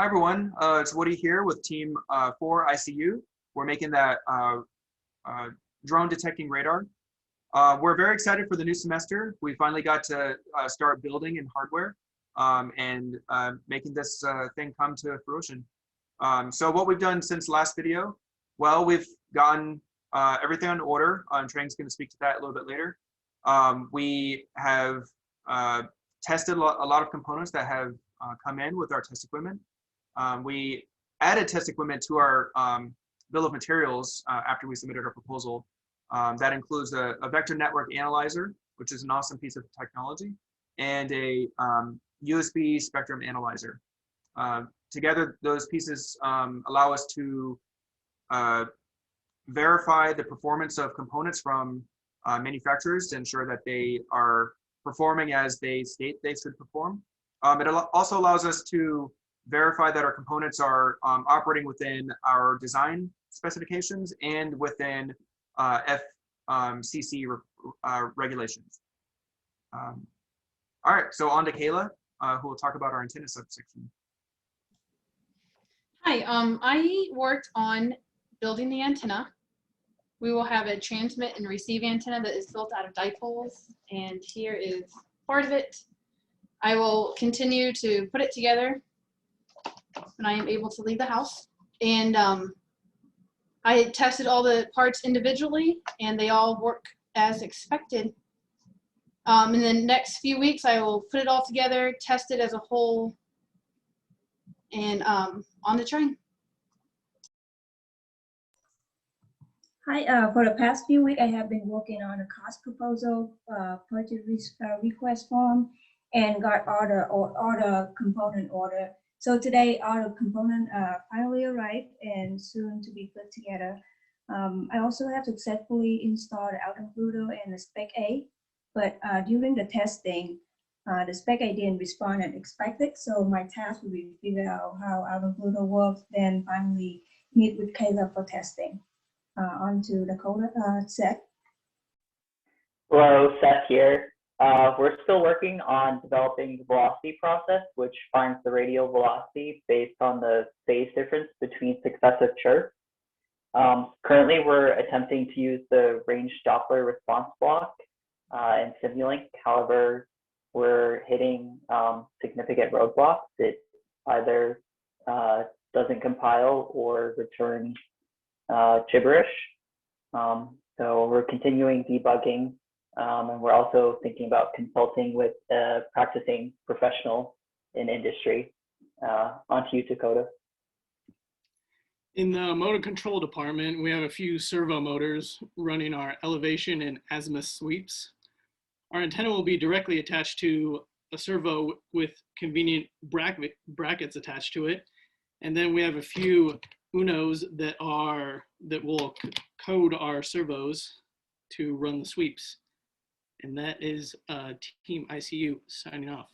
Hi everyone, it's Woody here with Team 4 ICU. We're making that drone detecting radar. We're very excited for the new semester. We finally got to start building in hardware and making this thing come to fruition. So what we've done since last video, well, we've gotten everything on order. Trang's going to speak to that a little bit later. We have tested a lot of components that have come in with our test equipment. We added test equipment to our bill of materials after we submitted our proposal. That includes a vector network analyzer, which is an awesome piece of technology, and a USB spectrum analyzer. Together, those pieces allow us to verify the performance of components from manufacturers to ensure that they are performing as they state they should perform. It also allows us to verify that our components are operating within our design specifications and within FCC regulations. All right, so on to Kayla, who will talk about our antenna subsection. Hi, I worked on building the antenna. We will have a transmit and receive antenna that is built out of dipoles, and here is part of it. I will continue to put it together when I am able to leave the house. And I tested all the parts individually, and they all work as expected. In the next few weeks, I will put it all together, test it as a whole, and on the train. Hi, for the past few weeks, I have been working on a cost proposal, purchase request form, and got all the component order. So today, all the components finally arrived and soon to be put together. I also have successfully installed the autoincluder and the Spec A, but during the testing, the Spec A didn't respond as expected. So my task will be to figure out how autoincluder works, then finally meet with Kayla for testing. On to Dakota, Seth. Hello, Seth here. We're still working on developing the velocity process, which finds the radial velocity based on the phase difference between successive chirps. Currently, we're attempting to use the range Doppler response block and Simulink. However, we're hitting significant roadblocks. It either doesn't compile or returns gibberish. So we're continuing debugging, and we're also thinking about consulting with a practicing professional in industry. On to you, Dakota. In the motor control department, we have a few servo motors running our elevation and azimuth sweeps. Our antenna will be directly attached to a servo with convenient brackets attached to it. And then we have a few Unos that will code our servos to run the sweeps. And that is Team ICU signing off.